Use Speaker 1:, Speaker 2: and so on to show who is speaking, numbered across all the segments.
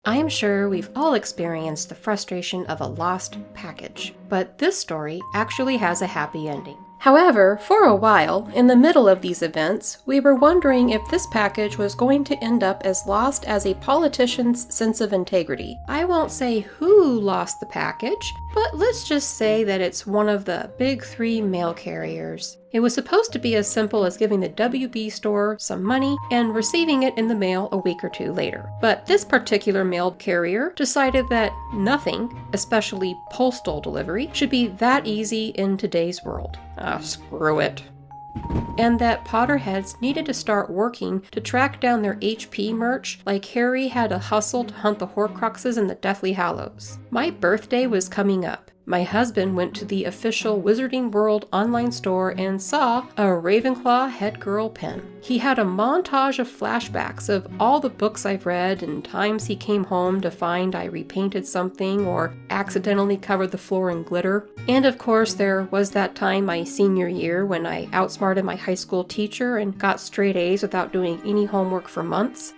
Speaker 1: I am sure we've all experienced the frustration of a lost package, but this story actually has a happy ending. However, for a while, in the middle of these events, we were wondering if this package was going to end up as lost as a politician's sense of integrity. I won't say who lost the package, but let's just say that it's one of the big three mail carriers. It was supposed to be as simple as giving the WB store some money and receiving it in the mail a week or two later. But this particular mail carrier decided that nothing, especially postal delivery, should be that easy in today's world. Screw it. And that Potterheads needed to start working to track down their HP merch like Harry had to hustle to hunt the Horcruxes in the Deathly Hallows. My birthday was coming up. My husband went to the official Wizarding World online store and saw a Ravenclaw Headgirl pen. He had a montage of flashbacks of all the books I've read and times he came home to find I repainted something or accidentally covered the floor in glitter. And of course there was that time my senior year when I outsmarted my high school teacher and got straight A's without doing any homework for months.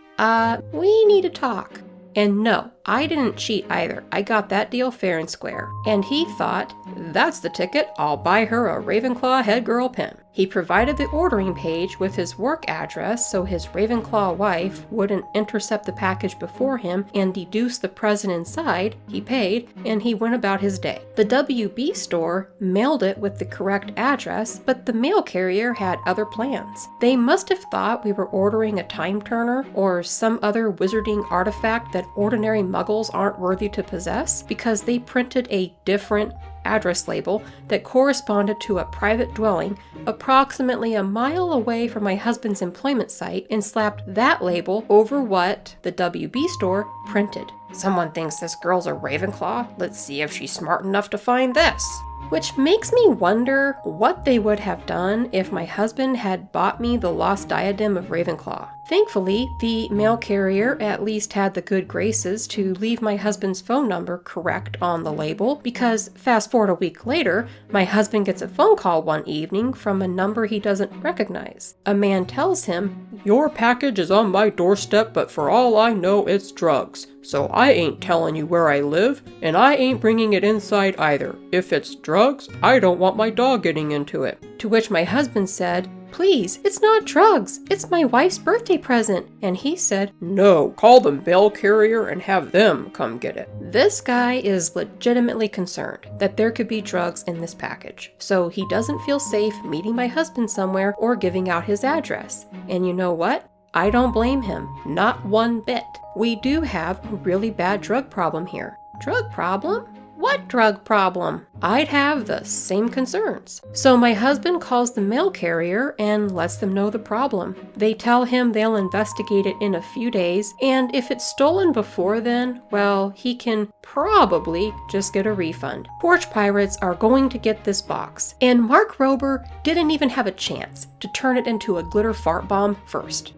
Speaker 1: We need to talk. And no, I didn't cheat either. I got that deal fair and square. And he thought, that's the ticket, I'll buy her a Ravenclaw Headgirl pen. He provided the ordering page with his work address so his Ravenclaw wife wouldn't intercept the package before him and deduce the present inside. He paid, and he went about his day. The WB store mailed it with the correct address, but the mail carrier had other plans. They must have thought we were ordering a time turner or some other wizarding artifact that ordinary muggles aren't worthy to possess, because they printed a different address label that corresponded to a private dwelling approximately a mile away from my husband's employment site and slapped that label over what the WB store printed. Someone thinks this girl's a Ravenclaw? Let's see if she's smart enough to find this. Which makes me wonder what they would have done if my husband had bought me the lost diadem of Ravenclaw. Thankfully, the mail carrier at least had the good graces to leave my husband's phone number correct on the label, because fast forward a week later, my husband gets a phone call one evening from a number he doesn't recognize. A man tells him, "Your package is on my doorstep, but for all I know, it's drugs. So I ain't telling you where I live, and I ain't bringing it inside either. If it's drugs, I don't want my dog getting into it." To which my husband said, "Please, it's not drugs. It's my wife's birthday present." And he said, "No, call the mail carrier and have them come get it." This guy is legitimately concerned that there could be drugs in this package, so he doesn't feel safe meeting my husband somewhere or giving out his address. And you know what? I don't blame him, not one bit. We do have a really bad drug problem here. Drug problem? What drug problem? I'd have the same concerns. So my husband calls the mail carrier and lets them know the problem. They tell him they'll investigate it in a few days, and if it's stolen before then, well, he can probably just get a refund. Porch Pirates are going to get this box, and Mark Rober didn't even have a chance to turn it into a glitter fart bomb first.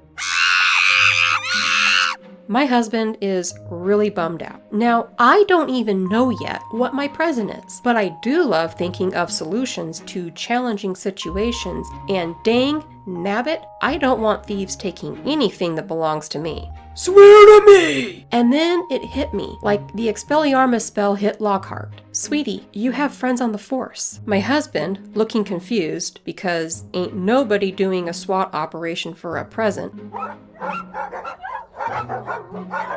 Speaker 1: My husband is really bummed out. Now, I don't even know yet what my present is, but I do love thinking of solutions to challenging situations, and dang nabbit, I don't want thieves taking anything that belongs to me.
Speaker 2: Swear to me!
Speaker 1: And then it hit me, like the Expelliarmus spell hit Lockhart. "Sweetie, you have friends on the force." My husband, looking confused, because ain't nobody doing a SWAT operation for a present.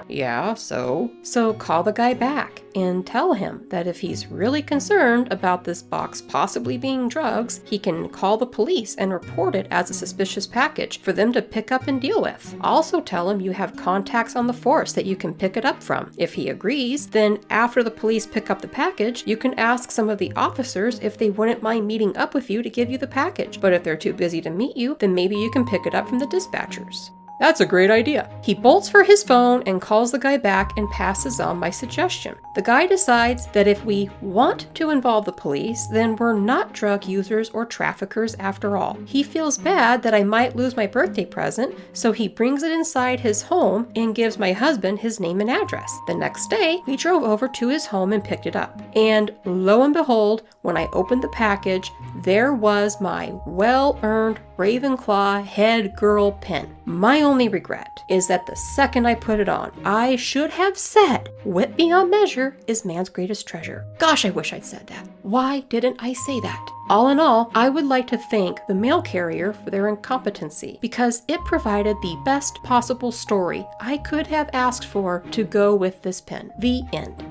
Speaker 1: "Yeah, so?" "So call the guy back and tell him that if he's really concerned about this box possibly being drugs, he can call the police and report it as a suspicious package for them to pick up and deal with. Also tell him you have contacts on the force that you can pick it up from. If he agrees, then after the police pick up the package, you can ask some of the officers if they wouldn't mind meeting up with you to give you the package. But if they're too busy to meet you, then maybe you can pick it up from the dispatchers."
Speaker 2: That's a great idea.
Speaker 1: He bolts for his phone and calls the guy back and passes on my suggestion. The guy decides that if we want to involve the police, then we're not drug users or traffickers after all. He feels bad that I might lose my birthday present, so he brings it inside his home and gives my husband his name and address. The next day, we drove over to his home and picked it up. And lo and behold, when I opened the package, there was my well-earned Ravenclaw Headgirl pen. My only regret is that the second I put it on, I should have said, "Wit beyond measure is man's greatest treasure." Gosh, I wish I'd said that. Why didn't I say that? All in all, I would like to thank the mail carrier for their incompetency, because it provided the best possible story I could have asked for to go with this pen. The end.